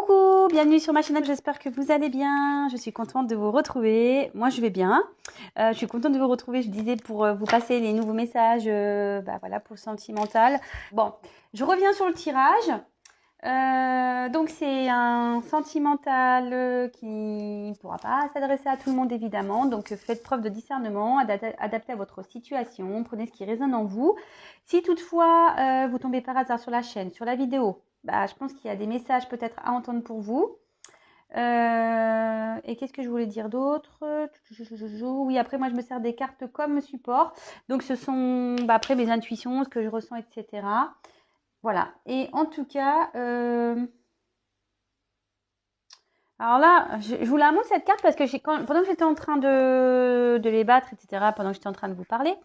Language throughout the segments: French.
Coucou, bienvenue sur ma chaîne, j'espère que vous allez bien. Je suis contente de vous retrouver. Moi, je vais bien. Je suis contente de vous retrouver, je disais, pour vous passer les nouveaux messages voilà, pour le sentimental. Bon, je reviens sur le tirage. Donc, c'est un sentimental qui ne pourra pas s'adresser à tout le monde, évidemment. Donc, faites preuve de discernement, adaptez à votre situation, prenez ce qui résonne en vous. Si toutefois, vous tombez par hasard sur la chaîne, sur la vidéo, je pense qu'il y a des messages peut-être à entendre pour vous. Et qu'est-ce que je voulais dire d'autre? Oui, après, moi, je me sers des cartes comme support. Donc, ce sont après mes intuitions, ce que je ressens, etc. Voilà. Et en tout cas, alors là, je vous la montre cette carte parce que pendant que j'étais en train de les battre, etc., pendant que j'étais en train de vous parler,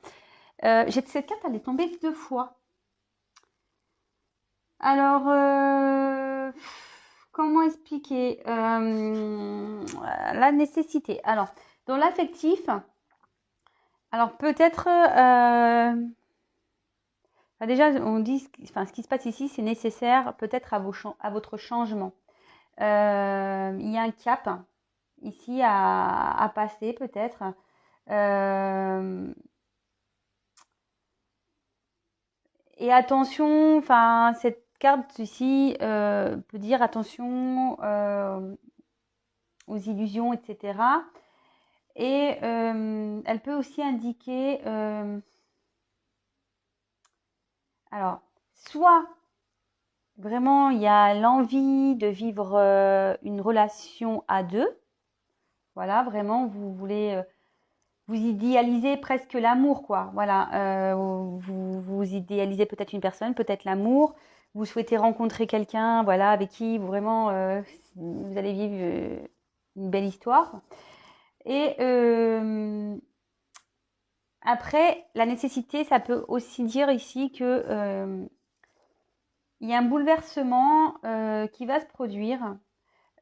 cette carte, elle est tombée 2 fois. Alors, comment expliquer la nécessité? Alors, dans l'affectif, alors peut-être, déjà, on dit, ce qui se passe ici, c'est nécessaire peut-être à votre changement. Il y a un cap ici à passer peut-être. Et attention, cette carte ici peut dire attention aux illusions, etc. Et elle peut aussi indiquer, alors, soit vraiment il y a l'envie de vivre une relation à deux. Voilà, vraiment, vous voulez, vous idéalisez presque l'amour, quoi. Voilà, vous idéalisez peut-être une personne, peut-être l'amour. Vous souhaitez rencontrer quelqu'un, voilà, avec qui vous vraiment vous allez vivre une belle histoire. Et après, la nécessité, ça peut aussi dire ici que il y a un bouleversement qui va se produire.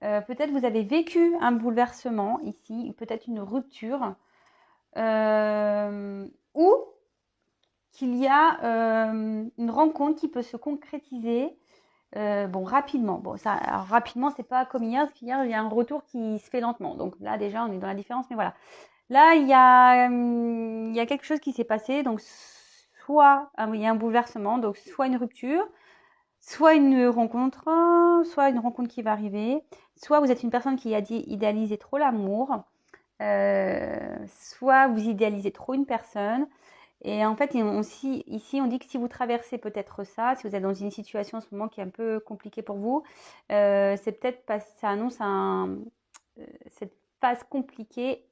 Peut-être vous avez vécu un bouleversement ici, peut-être une rupture, ou qu'il y a une rencontre qui peut se concrétiser rapidement. Bon, ça, alors, rapidement, c'est pas comme hier, parce qu'hier, il y a un retour qui se fait lentement. Donc là, déjà, on est dans la différence, mais voilà. Là, il y a quelque chose qui s'est passé. Donc, soit il y a un bouleversement, donc soit une rupture, soit une rencontre qui va arriver, soit vous êtes une personne qui a idéalisé trop l'amour, soit vous idéalisez trop une personne. Et en fait, ici, on dit que si vous traversez peut-être ça, si vous êtes dans une situation en ce moment qui est un peu compliquée pour vous, c'est peut-être parce que ça annonce cette phase compliquée,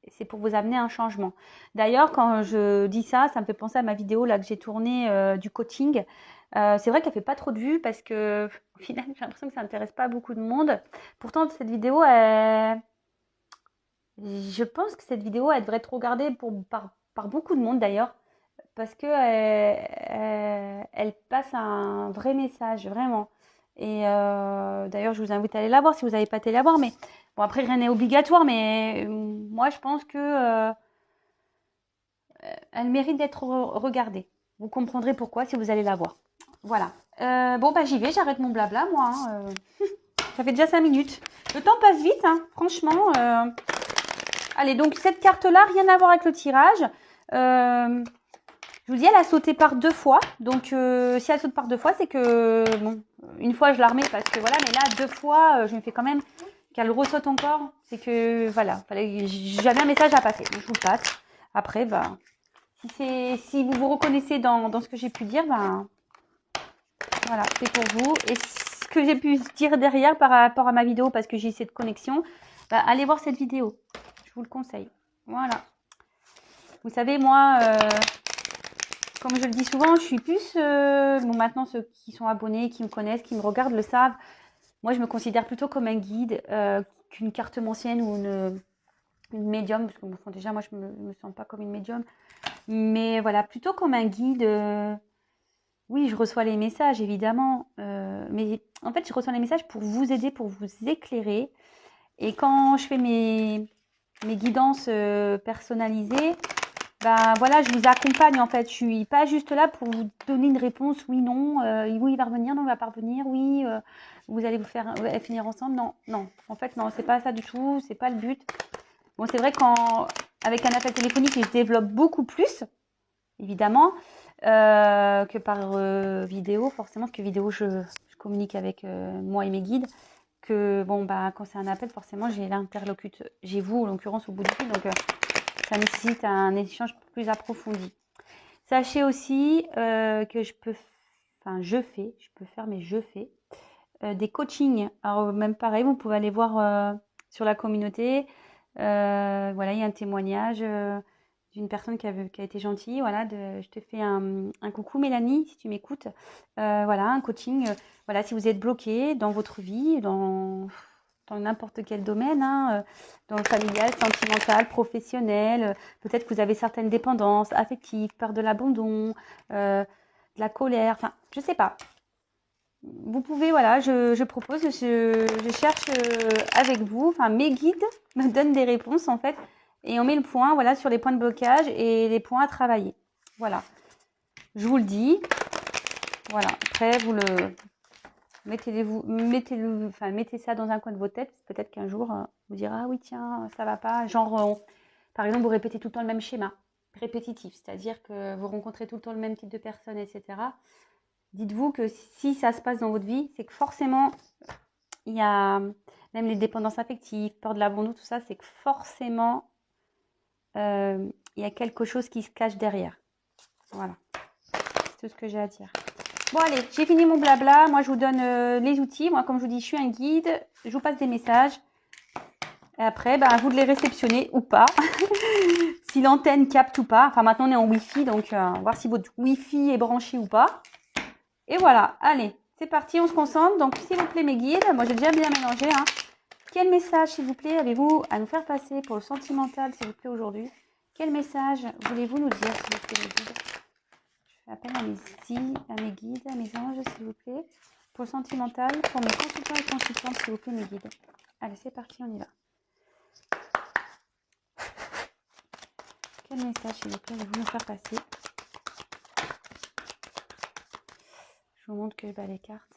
c'est pour vous amener un changement. D'ailleurs, quand je dis ça, ça me fait penser à ma vidéo là que j'ai tournée du coaching. C'est vrai qu'elle fait pas trop de vues parce que au final, j'ai l'impression que ça n'intéresse pas beaucoup de monde. Pourtant, cette vidéo, je pense que cette vidéo, elle devrait être regardée par beaucoup de monde d'ailleurs, parce que elle passe un vrai message, vraiment. Et d'ailleurs, je vous invite à aller la voir si vous n'avez pas été la voir. Mais bon, après, rien n'est obligatoire, mais moi, je pense que elle mérite d'être regardée. Vous comprendrez pourquoi si vous allez la voir. Voilà. J'y vais, j'arrête mon blabla, moi. Ça fait déjà 5 minutes. Le temps passe vite, hein, franchement. Allez, donc cette carte-là, rien à voir avec le tirage. Je vous dis, elle a sauté par 2 fois. Donc, si elle saute par 2 fois, c'est que, bon, une fois, je la remets parce que voilà. Mais là, 2 fois, je me fais quand même qu'elle ressaute encore. C'est que, voilà, j'avais un message à passer. Donc, je vous le passe. Après, si vous vous reconnaissez dans ce que j'ai pu dire, voilà, c'est pour vous. Et ce que j'ai pu dire derrière par rapport à ma vidéo, parce que j'ai cette connexion, allez voir cette vidéo. Je vous le conseille. Voilà. Vous savez, moi, comme je le dis souvent, je suis plus... maintenant, ceux qui sont abonnés, qui me connaissent, qui me regardent, le savent. Moi, je me considère plutôt comme un guide qu'une carte ancienne ou une médium. Parce que déjà, moi, je me sens pas comme une médium. Mais voilà, plutôt comme un guide... Oui, je reçois les messages, évidemment. Mais en fait, je reçois les messages pour vous aider, pour vous éclairer. Et quand je fais mes guidances personnalisées, bah voilà, je vous accompagne en fait. Je suis pas juste là pour vous donner une réponse, oui, non, oui, il va revenir, non, il va pas revenir, oui, vous allez vous faire finir ensemble. Non, non, en fait, non, c'est pas ça du tout, c'est pas le but. Bon, c'est vrai qu'avec un appel téléphonique, je développe beaucoup plus, évidemment, que par vidéo, forcément, parce que vidéo, je communique avec moi et mes guides. Que bon, bah, quand c'est un appel, forcément, j'ai l'interlocuteur, j'ai vous, en l'occurrence, au bout du fil, donc ça nécessite un échange plus approfondi. Sachez aussi que je peux faire, mais je fais des coachings. Alors même pareil, vous pouvez aller voir sur la communauté. Voilà, il y a un témoignage d'une personne qui a été gentille. Voilà, je te fais un coucou Mélanie, si tu m'écoutes. Voilà, un coaching. Voilà, si vous êtes bloqué dans votre vie, dans n'importe quel domaine, hein, dans le familial, sentimental, professionnel. Peut-être que vous avez certaines dépendances affectives, peur de l'abandon, de la colère, enfin, je sais pas. Vous pouvez, voilà, je propose, je cherche avec vous, enfin, mes guides me donnent des réponses, en fait, et on met le point, voilà, sur les points de blocage et les points à travailler. Voilà. Je vous le dis. Voilà. Après, vous le mettez ça dans un coin de vos têtes. Peut-être qu'un jour, vous direz, ah oui, tiens, ça va pas. Genre, par exemple, vous répétez tout le temps le même schéma répétitif, c'est-à-dire que vous rencontrez tout le temps le même type de personnes, etc. Dites-vous que si ça se passe dans votre vie, c'est que forcément, il y a même les dépendances affectives, peur de l'abandon, tout ça, c'est que forcément, il y a quelque chose qui se cache derrière. Voilà, c'est tout ce que j'ai à dire. Bon allez, j'ai fini mon blabla. Moi, je vous donne les outils. Moi, comme je vous dis, je suis un guide. Je vous passe des messages. Et après, à vous de les réceptionner ou pas. Si l'antenne capte ou pas. Enfin, maintenant, on est en Wi-Fi. Donc, voir si votre Wi-Fi est branché ou pas. Et voilà. Allez, c'est parti. On se concentre. Donc, s'il vous plaît, mes guides. Moi, j'ai déjà bien mélangé. Hein. Quel message, s'il vous plaît, avez-vous à nous faire passer pour le sentimental, s'il vous plaît, aujourd'hui? Quel message voulez-vous nous dire, s'il vous plaît, mes guides? Je fais appel à mes guides, à mes anges, s'il vous plaît. Pour le sentimental, pour mes consultants et consultantes, s'il vous plaît, mes guides. Allez, c'est parti, on y va. Quel message, s'il vous plaît, allez-vous nous faire passer? Je vous montre que les cartes.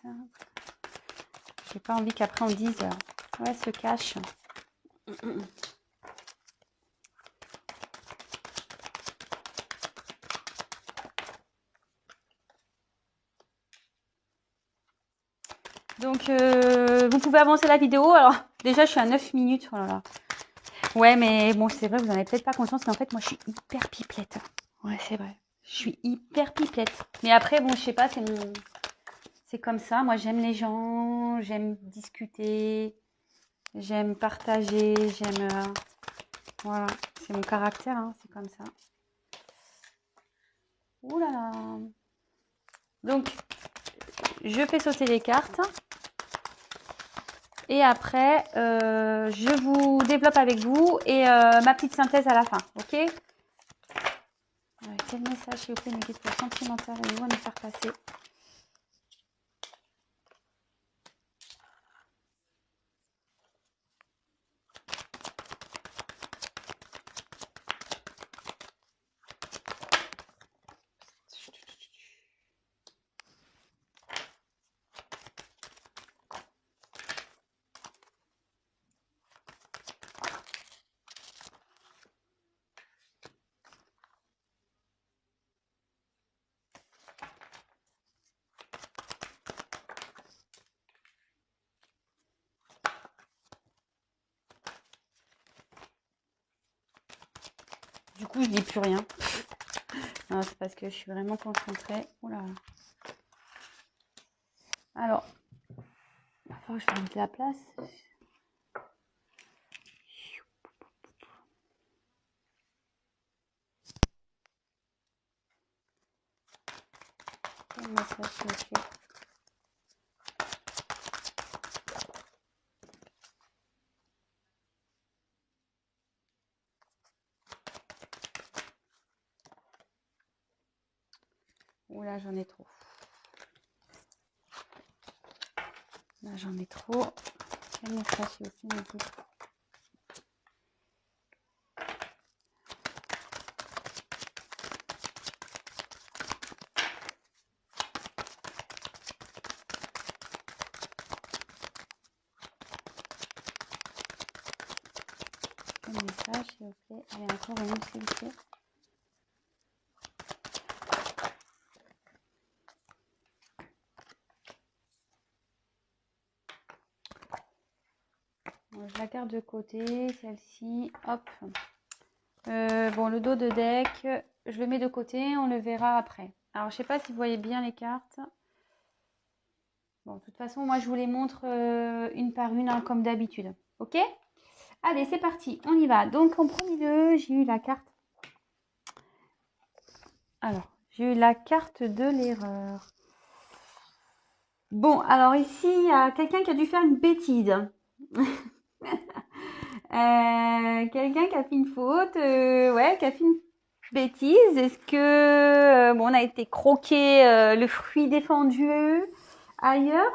J'ai pas envie qu'après on dise ouais, se cache. Donc, vous pouvez avancer la vidéo. Alors, déjà, je suis à 9 minutes. Oh là là. Ouais, mais bon, c'est vrai, vous n'en avez peut-être pas conscience, mais en fait, moi, je suis hyper pipelette. Ouais, c'est vrai. Je suis hyper pipelette. Mais après, bon, je sais pas, c'est comme ça. Moi, j'aime les gens, j'aime discuter, j'aime partager, j'aime... voilà, c'est mon caractère, hein, c'est comme ça. Ouh là là. Donc, je fais sauter les cartes. Et après, je vous développe avec vous et ma petite synthèse à la fin, ok? Quel message, s'il vous plaît, mes guides pour le sentimental, allez-vous à nous faire passer? Du coup, je dis plus rien. Non, c'est parce que je suis vraiment concentrée. Oula. Alors, il va falloir que je fasse de la place. Quel message, s'il vous plaît? Oula, j'en ai trop. Là, j'en ai trop. Quel message, s'il vous plaît, mes guides? quel message, s'il vous plaît. Allez, encore une, s'il vous plaît. Bon, je la garde de côté, celle-ci. Hop. Bon, le dos de deck, je le mets de côté, on le verra après. Alors, je sais pas si vous voyez bien les cartes. Bon, de toute façon, moi, je vous les montre une par une, hein, comme d'habitude. Ok? Allez, c'est parti, on y va. Donc, en premier lieu, j'ai eu la carte. Alors, j'ai eu la carte de l'erreur. Bon, alors ici, il y a quelqu'un qui a dû faire une bêtise. Quelqu'un qui a fait une faute, ouais, qui a fait une bêtise. Est-ce que bon, on a été croqué le fruit défendu ailleurs?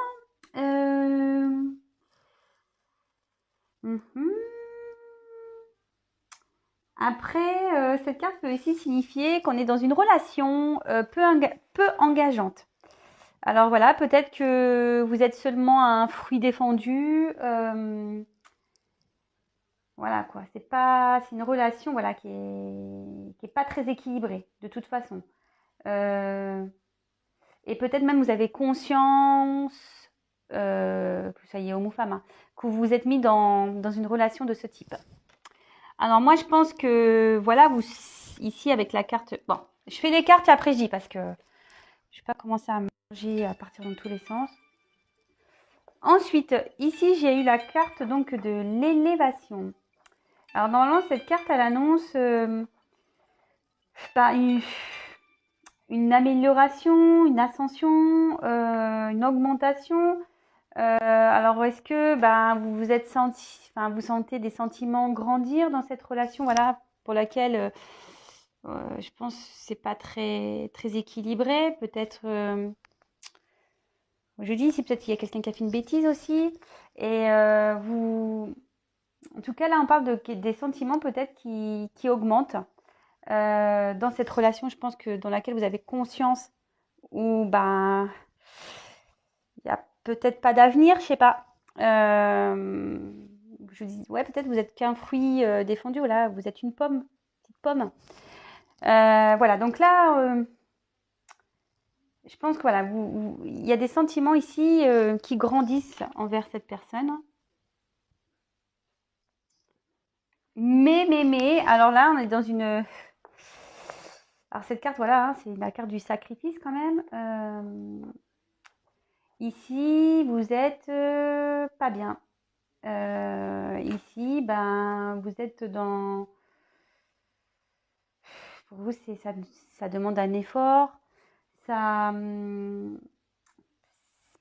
Mhm. Après, cette carte peut aussi signifier qu'on est dans une relation peu engageante. Alors voilà, peut-être que vous êtes seulement un fruit défendu. Voilà quoi, c'est une relation voilà qui est pas très équilibrée de toute façon. Et peut-être même vous avez conscience que ça y est homme ou femme, hein, que vous vous êtes mis dans une relation de ce type. Alors moi je pense que voilà vous ici avec la carte. Bon, je fais les cartes et après je dis parce que je vais pas commencer à manger à partir dans tous les sens. Ensuite, ici j'ai eu la carte donc de l'élévation. Alors normalement cette carte elle annonce une amélioration, une ascension, une augmentation. Alors est-ce que vous vous êtes senti, enfin vous sentez des sentiments grandir dans cette relation, voilà, pour laquelle je pense que c'est pas très très équilibré. Peut-être, je dis ici peut-être qu'il y a quelqu'un qui a fait une bêtise aussi. Et vous, en tout cas là on parle des sentiments peut-être qui augmentent. Dans cette relation, je pense que dans laquelle vous avez conscience où il n'y a peut-être pas d'avenir, je sais pas. Je dis ouais, peut-être vous êtes qu'un fruit défendu, voilà, vous êtes une pomme, petite pomme. Voilà, donc là, je pense que voilà, il y a des sentiments ici qui grandissent envers cette personne. Mais, alors là, on est dans une. Alors cette carte, voilà, hein, c'est la carte du sacrifice quand même. Ici, vous êtes pas bien. Ici, vous êtes dans. Pour vous, ça demande un effort. Ça,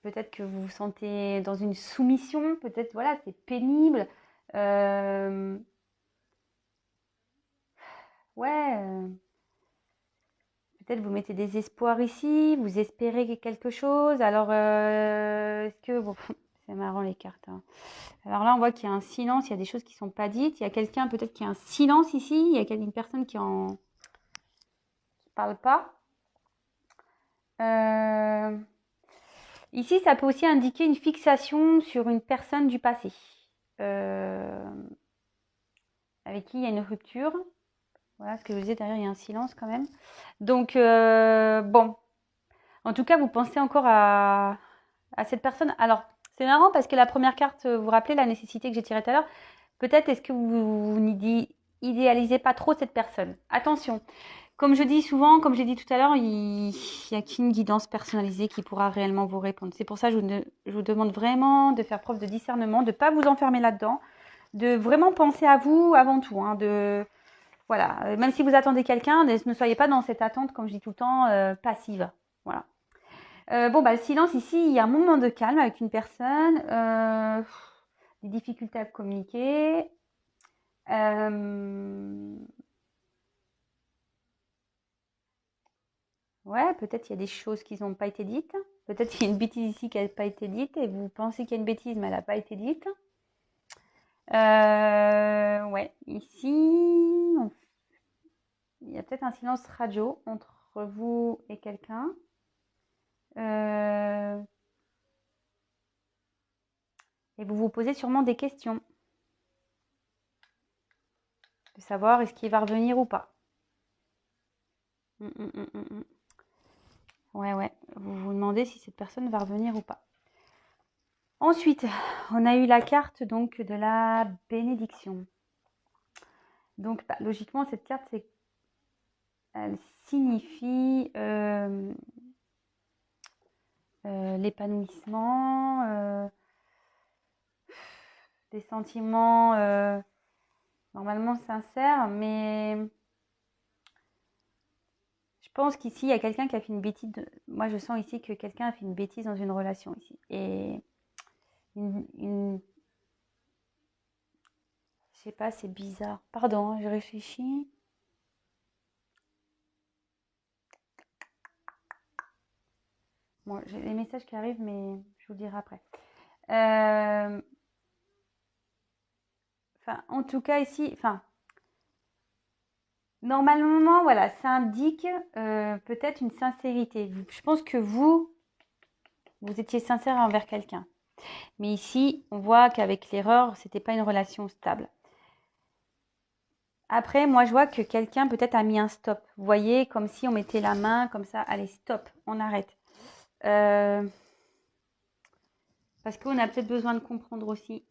peut-être que vous vous sentez dans une soumission. Peut-être, voilà, c'est pénible. Ouais. Peut-être vous mettez des espoirs ici, vous espérez quelque chose. Alors, est-ce que... Bon, c'est marrant les cartes, hein. Alors là, on voit qu'il y a un silence, il y a des choses qui ne sont pas dites. Il y a quelqu'un peut-être qui a un silence ici. Il y a une personne qui ne parle pas. Ici, ça peut aussi indiquer une fixation sur une personne du passé. Avec qui il y a une rupture. Voilà ce que je disais, derrière, il y a un silence quand même. Donc, bon. En tout cas, vous pensez encore à cette personne. Alors, c'est marrant parce que la première carte, vous vous rappelez la nécessité que j'ai tirée tout à l'heure. Peut-être est-ce que vous n'idéalisez pas trop cette personne. Attention, comme je dis souvent, comme j'ai dit tout à l'heure, il n'y a qu'une guidance personnalisée qui pourra réellement vous répondre. C'est pour ça que je vous demande vraiment de faire preuve de discernement, de ne pas vous enfermer là-dedans, de vraiment penser à vous avant tout. Hein, voilà, même si vous attendez quelqu'un, ne soyez pas dans cette attente, comme je dis tout le temps, passive. Voilà. Le silence ici, il y a un moment de calme avec une personne, des difficultés à communiquer. Ouais, peut-être il y a des choses qui n'ont pas été dites. Peut-être qu'il y a une bêtise ici qui n'a pas été dite et vous pensez qu'il y a une bêtise, mais elle n'a pas été dite. Ouais, ici, il y a peut-être un silence radio entre vous et quelqu'un. Et vous vous posez sûrement des questions. savoir est-ce qu'il va revenir ou pas. Ouais. Vous vous demandez si cette personne va revenir ou pas. Ensuite, on a eu la carte donc de la bénédiction. Donc, logiquement, cette carte, elle signifie l'épanouissement, des sentiments normalement sincères, mais je pense qu'ici, il y a quelqu'un qui a fait une bêtise. Moi, je sens ici que quelqu'un a fait une bêtise dans une relation ici. Et je sais pas, c'est bizarre. Pardon, je réfléchis. Bon, j'ai les messages qui arrivent, mais je vous le dirai après. En tout cas, ici, normalement, voilà, ça indique peut-être une sincérité. Je pense que vous étiez sincère envers quelqu'un. Mais ici, on voit qu'avec l'erreur, c'était pas une relation stable. Après, moi, je vois que quelqu'un peut-être a mis un stop. Vous voyez, comme si on mettait la main comme ça. Allez, stop, on arrête. Parce qu'on a peut-être besoin de comprendre aussi.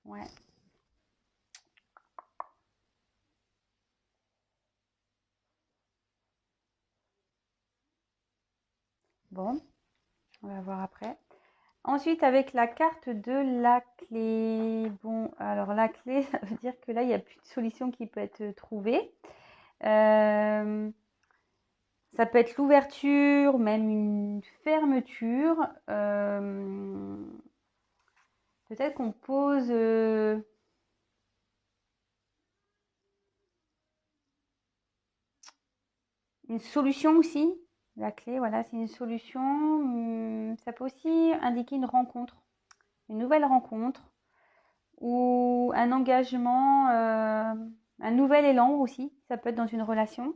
Ouais. Bon, on va voir après. Ensuite, avec la carte de la clé. Bon, alors la clé, ça veut dire que là, il n'y a plus de solution qui peut être trouvée. Ça peut être l'ouverture, même une fermeture. Peut-être qu'on pose une solution aussi. La clé, voilà, c'est une solution. Ça peut aussi indiquer une rencontre, une nouvelle rencontre ou un engagement, un nouvel élan aussi. Ça peut être dans une relation.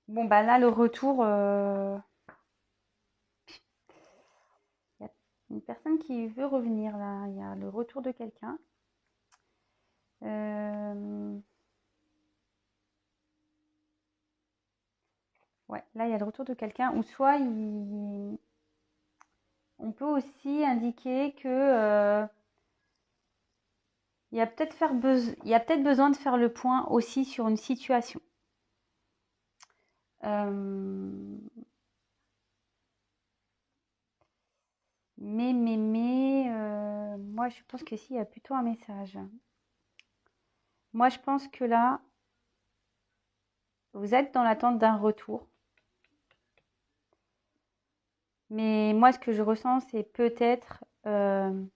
Bon, bah là, le retour, il y a une personne qui veut revenir là. Il y a le retour de quelqu'un. Ouais, là, il y a le retour de quelqu'un. Ou soit, on peut aussi indiquer que il y a peut-être besoin de faire le point aussi sur une situation. Mais moi, je pense que il y a plutôt un message. Moi, je pense que là, vous êtes dans l'attente d'un retour. Mais moi, ce que je ressens, c'est peut-être une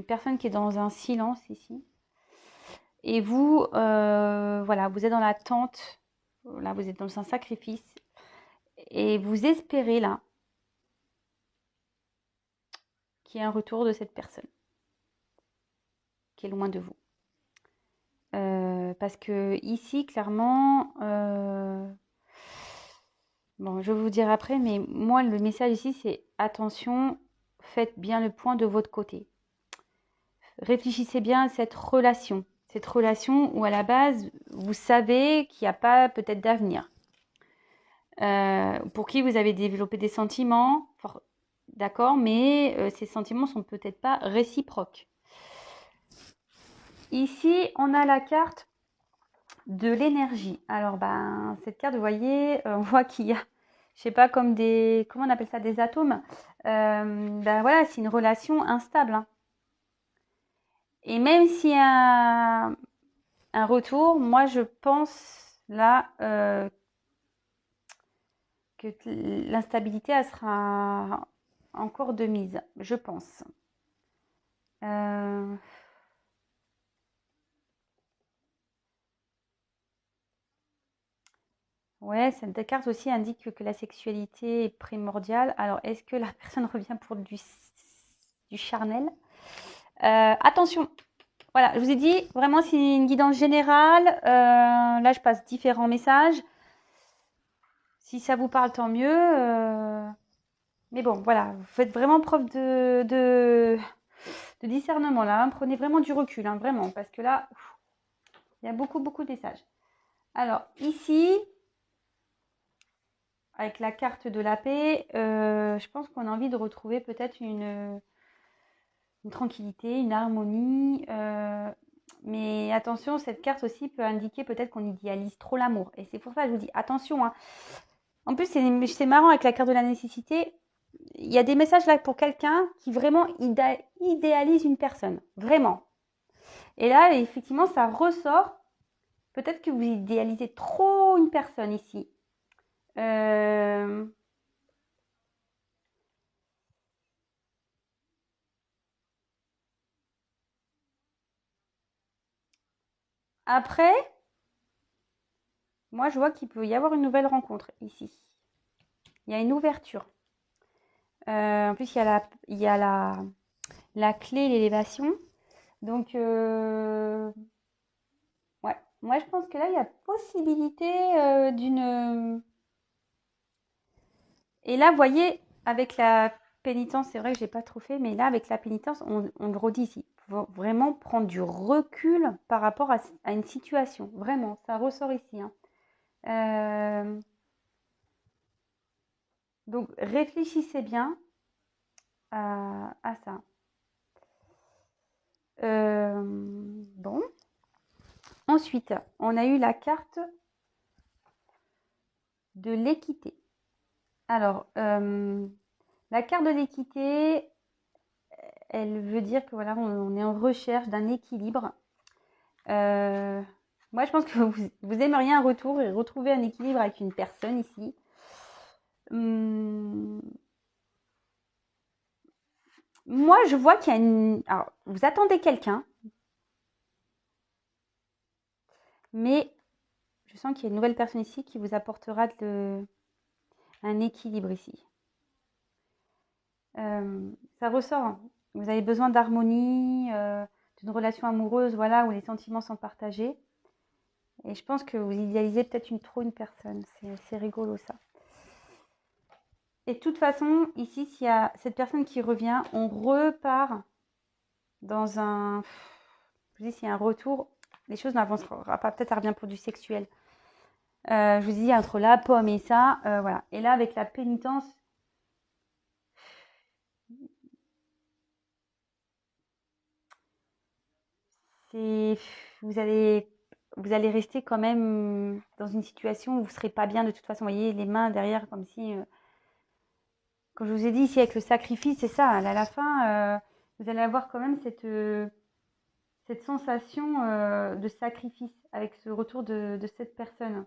personne qui est dans un silence ici. Et vous, voilà, vous êtes dans l'attente. Là, vous êtes dans un sacrifice. Et vous espérez là qu'il y ait un retour de cette personne qui est loin de vous. Parce que ici, clairement, bon, je vais vous dire après, mais moi, le message ici, c'est attention, faites bien le point de votre côté. Réfléchissez bien à cette relation où à la base, vous savez qu'il n'y a pas peut-être d'avenir. Pour qui vous avez développé des sentiments, d'accord, mais ces sentiments sont peut-être pas réciproques. Ici, on a la carte de l'énergie. Alors, cette carte, vous voyez, on voit qu'il y a, je sais pas, comme comment on appelle ça, des atomes. Voilà, c'est une relation instable. Hein. Et même s'il y a un retour, moi, je pense là que l'instabilité, elle sera encore de mise, je pense. Ouais, cette carte aussi indique que la sexualité est primordiale. Alors, est-ce que la personne revient pour du charnel? Attention, voilà, je vous ai dit, vraiment, c'est une guidance générale. Là, je passe différents messages. Si ça vous parle, tant mieux. Mais bon, voilà, vous faites vraiment preuve de discernement là, hein. Prenez vraiment du recul, hein, vraiment, parce que là, il y a beaucoup, beaucoup de messages. Alors, ici, avec la carte de la paix, je pense qu'on a envie de retrouver peut-être une tranquillité, une harmonie. Mais attention, cette carte aussi peut indiquer peut-être qu'on idéalise trop l'amour. Et c'est pour ça que je vous dis, attention, hein. En plus, c'est marrant avec la carte de la nécessité. Il y a des messages là pour quelqu'un qui vraiment idéalise une personne. Vraiment. Et là, effectivement, ça ressort. Peut-être que vous idéalisez trop une personne ici. Après, moi, je vois qu'il peut y avoir une nouvelle rencontre ici. Il y a une ouverture. En plus, il y a la clé, l'élévation. Donc, ouais. Moi, je pense que là, il y a possibilité d'une... Et là, vous voyez, avec la pénitence, c'est vrai que j'ai pas trop fait, mais là, avec la pénitence, on le redit ici. Faut vraiment prendre du recul par rapport à une situation. Vraiment, ça ressort ici, hein. Donc, réfléchissez bien à ça. Bon. Ensuite, on a eu la carte de l'équité. Alors, la carte de l'équité, elle veut dire que voilà, on est en recherche d'un équilibre. Moi, je pense que vous aimeriez un retour et retrouver un équilibre avec une personne ici. Moi, je vois qu'il y a une... Alors, vous attendez quelqu'un, mais je sens qu'il y a une nouvelle personne ici qui vous apportera un équilibre ici. Ça ressort, hein. Vous avez besoin d'harmonie, d'une relation amoureuse, voilà, où les sentiments sont partagés. Et je pense que vous idéalisez peut-être trop une personne. C'est rigolo ça. Et de toute façon, ici, s'il y a cette personne qui revient, on repart dans un... Je vous dis, s'il y a un retour, les choses n'avanceront pas. Peut-être ça revient pour du sexuel. Je vous dis, entre la pomme et ça, voilà. Et là, avec la pénitence, c'est... Vous allez rester quand même dans une situation où vous ne serez pas bien de toute façon. Vous voyez, les mains derrière, comme si... Comme je vous ai dit ici, avec le sacrifice, c'est ça. À la fin, vous allez avoir quand même cette sensation de sacrifice avec ce retour de cette personne.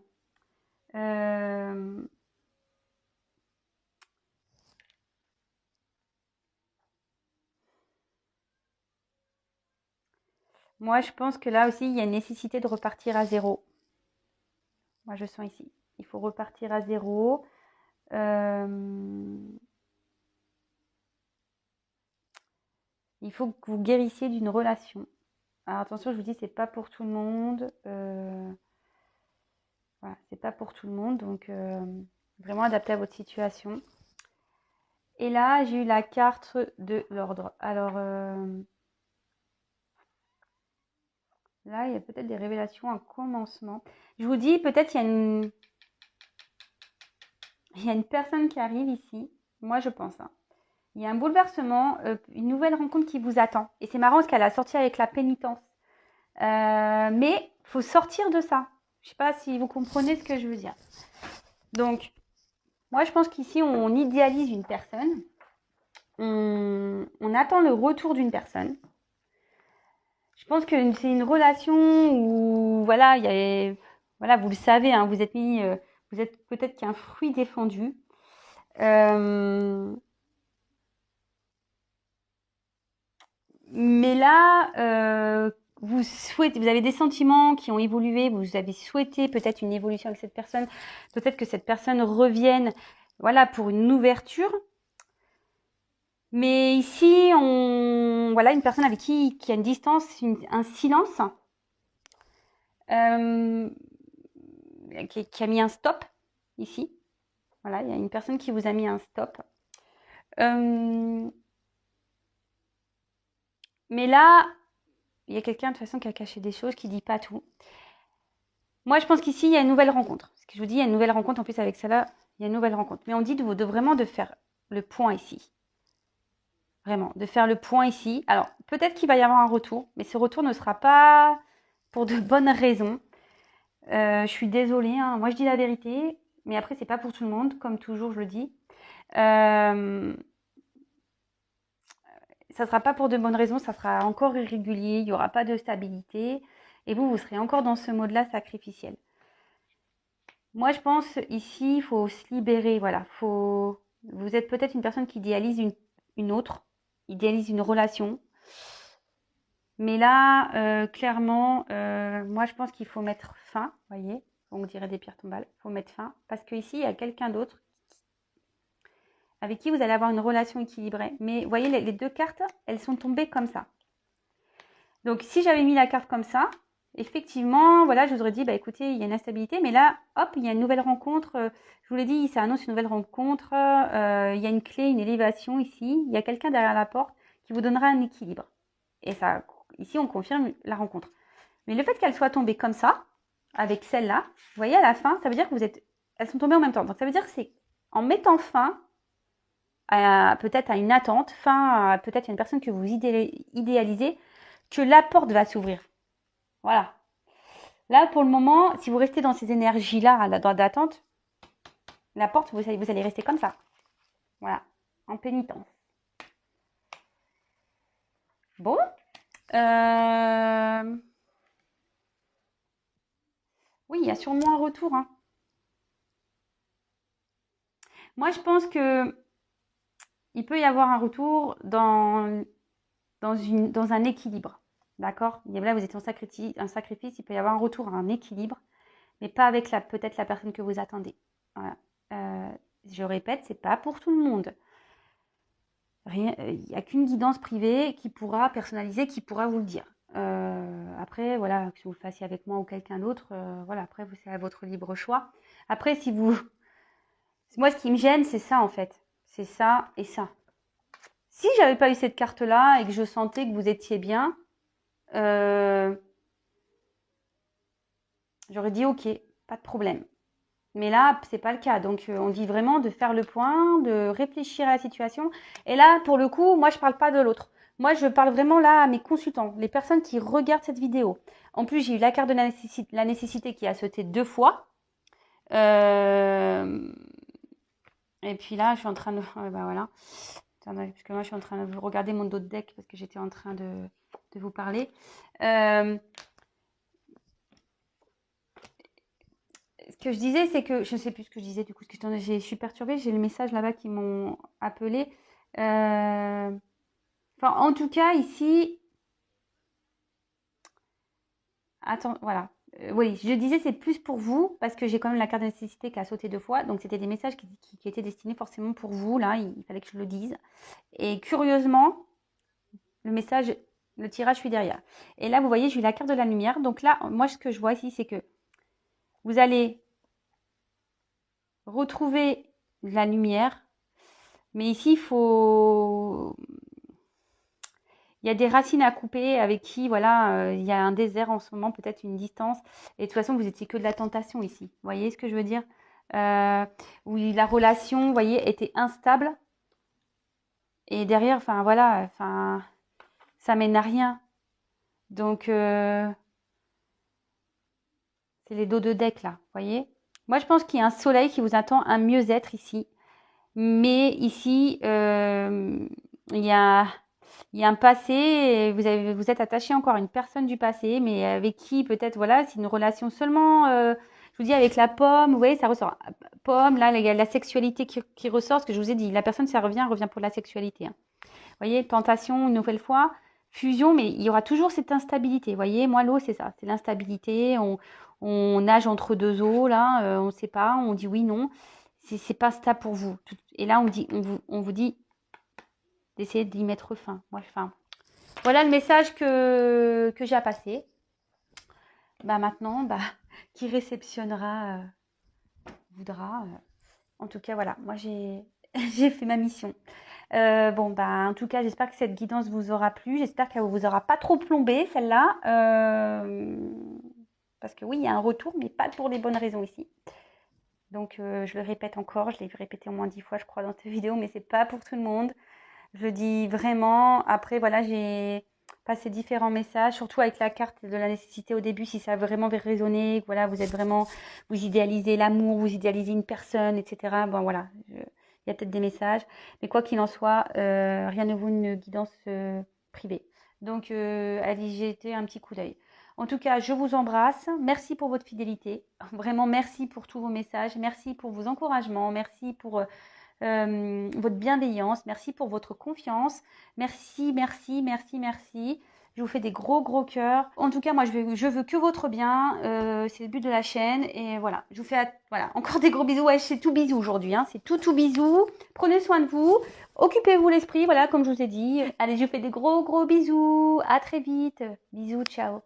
Moi, je pense que là aussi, il y a une nécessité de repartir à zéro. Moi, je sens ici. Il faut repartir à zéro. Il faut que vous guérissiez d'une relation. Alors attention, je vous dis, c'est pas pour tout le monde. Voilà, c'est pas pour tout le monde. Donc, vraiment adapté à votre situation. Et là, j'ai eu la carte de l'ordre. Alors, là, il y a peut-être des révélations, un commencement. Je vous dis, peut-être il y a une personne qui arrive ici. Moi, je pense, hein. Il y a un bouleversement, une nouvelle rencontre qui vous attend. Et c'est marrant parce qu'elle a sorti avec la pénitence. Mais il faut sortir de ça. Je ne sais pas si vous comprenez ce que je veux dire. Donc, moi, je pense qu'ici, on idéalise une personne. On attend le retour d'une personne. Je pense que c'est une relation où, voilà, voilà, vous le savez, hein, vous êtes peut-être qu'un fruit défendu. Mais là, vous avez des sentiments qui ont évolué, vous avez souhaité peut-être une évolution avec cette personne, peut-être que cette personne revienne, voilà, pour une ouverture. Mais ici, voilà, une personne avec qui a une distance, un silence, qui a mis un stop ici. Voilà, il y a une personne qui vous a mis un stop. Euh, mais là, il y a quelqu'un de toute façon qui a caché des choses, qui dit pas tout. Moi, je pense qu'ici, il y a une nouvelle rencontre. Ce que je vous dis, il y a une nouvelle rencontre. En plus, avec ça là, il y a une nouvelle rencontre. Mais on dit vraiment de faire le point ici. Vraiment, de faire le point ici. Alors, peut-être qu'il va y avoir un retour, mais ce retour ne sera pas pour de bonnes raisons. Je suis désolée, hein. Moi je dis la vérité, mais après c'est pas pour tout le monde, comme toujours je le dis. Ça sera pas pour de bonnes raisons, ça sera encore irrégulier, il n'y aura pas de stabilité, et vous serez encore dans ce mode-là sacrificiel. Moi je pense ici, il faut se libérer, voilà. Vous êtes peut-être une personne qui idéalise une autre, idéalise une relation. Mais là, clairement, moi je pense qu'il faut mettre fin, vous voyez, on dirait des pierres tombales, il faut mettre fin, parce qu'ici il y a quelqu'un d'autre avec qui vous allez avoir une relation équilibrée. Mais vous voyez, les deux cartes, elles sont tombées comme ça. Donc si j'avais mis la carte comme ça, effectivement, voilà, je vous aurais dit, bah écoutez, il y a une instabilité, mais là, hop, il y a une nouvelle rencontre. Je vous l'ai dit, ça annonce une nouvelle rencontre. Il y a une clé, une élévation ici. Il y a quelqu'un derrière la porte qui vous donnera un équilibre. Et ça, ici, on confirme la rencontre. Mais le fait qu'elle soit tombée comme ça, avec celle-là, vous voyez, à la fin, ça veut dire que elles sont tombées en même temps. Donc ça veut dire que c'est en mettant fin peut-être à une attente, peut-être à une personne que vous idéalisez, que la porte va s'ouvrir. Voilà. Là, pour le moment, si vous restez dans ces énergies-là, d'attente, la porte, vous allez rester comme ça. Voilà. En pénitence. Bon. Oui, il y a sûrement un retour. Hein. Moi, je pense que il peut y avoir un retour dans un équilibre. D'accord? Là, vous êtes en sacrifice, il peut y avoir un retour à un équilibre, mais pas avec peut-être la personne que vous attendez. Voilà. Je répète, c'est pas pour tout le monde. Il n'y a qu'une guidance privée qui pourra personnaliser, qui pourra vous le dire. Après, voilà, que vous le fassiez avec moi ou quelqu'un d'autre, voilà, après, c'est à votre libre choix. Après, moi, ce qui me gêne, c'est ça, en fait. C'est ça et ça. Si j'avais pas eu cette carte-là et que je sentais que vous étiez bien, j'aurais dit ok, pas de problème. Mais là, c'est pas le cas. Donc, on dit vraiment de faire le point, de réfléchir à la situation. Et là, pour le coup, moi, je parle pas de l'autre. Moi, je parle vraiment là à mes consultants, les personnes qui regardent cette vidéo. En plus, j'ai eu la carte de la nécessité qui a sauté 2 fois. Et puis là, je suis en train de... bah voilà. Attendez, parce que moi, je suis en train de regarder mon dos de deck parce que j'étais en train de vous parler. Ce que je disais, c'est que je ne sais plus ce que je disais du coup, parce que je suis perturbée. J'ai le message là-bas qui m'ont appelé. Enfin, en tout cas, ici, attends, voilà. Oui, je disais c'est plus pour vous parce que j'ai quand même la carte de nécessité qui a sauté 2 fois. Donc, c'était des messages qui étaient destinés forcément pour vous. Là, il fallait que je le dise. Et curieusement, le tirage, je suis derrière. Et là, vous voyez, j'ai eu la carte de la lumière. Donc là, moi, ce que je vois ici, c'est que vous allez retrouver la lumière. Mais ici, il y a des racines à couper avec qui, voilà, il y a un désert en ce moment, peut-être une distance. Et de toute façon, vous étiez que de la tentation ici. Vous voyez ce que je veux dire? Où la relation, vous voyez, était instable. Et derrière, enfin, voilà, enfin, ça mène à rien. Donc, c'est les dos de deck, là, vous voyez? Moi, je pense qu'il y a un soleil qui vous attend, un mieux-être ici. Mais ici, il y a un passé, et vous êtes attaché encore à une personne du passé, mais avec qui peut-être, voilà, c'est une relation seulement, je vous dis, avec la pomme, vous voyez, ça ressort. Pomme, là, il y a la sexualité qui ressort, ce que je vous ai dit. La personne, ça revient pour la sexualité. Hein. Vous voyez, tentation, une nouvelle fois, fusion, mais il y aura toujours cette instabilité. Vous voyez, moi, l'eau, c'est ça, c'est l'instabilité. On nage entre deux eaux, là, on ne sait pas, on dit oui, non. C'est pas stable pour vous. Et là, on vous dit d'essayer d'y mettre fin. Moi, voilà le message que j'ai à passer. Bah maintenant, qui réceptionnera voudra. En tout cas, voilà, moi j'ai j'ai fait ma mission. Bon, bah, en tout cas, j'espère que cette guidance vous aura plu. J'espère qu'elle vous aura pas trop plombé, celle-là. Parce que oui, il y a un retour, mais pas pour les bonnes raisons ici. Donc, je le répète encore, je l'ai répété au moins 10 fois, je crois, dans cette vidéo, mais c'est pas pour tout le monde. Je le dis vraiment. Après, voilà, j'ai passé différents messages, surtout avec la carte de la nécessité au début, si ça a vraiment résonné, voilà, vous êtes vraiment, vous idéalisez l'amour, vous idéalisez une personne, etc. Bon, voilà, il y a peut-être des messages, mais quoi qu'il en soit, rien ne vaut une guidance privée. Donc, allez jeter un petit coup d'œil. En tout cas, je vous embrasse. Merci pour votre fidélité. Vraiment, merci pour tous vos messages. Merci pour vos encouragements. Merci pour votre bienveillance. Merci pour votre confiance. Merci, merci, merci, merci. Je vous fais des gros, gros cœurs. En tout cas, moi, je veux que votre bien. C'est le but de la chaîne. Et voilà, je vous fais voilà, encore des gros bisous. Ouais, c'est tout bisous aujourd'hui. Hein. C'est tout bisous. Prenez soin de vous. Occupez-vous l'esprit, voilà, comme je vous ai dit. Allez, je vous fais des gros, gros bisous. À très vite. Bisous, ciao.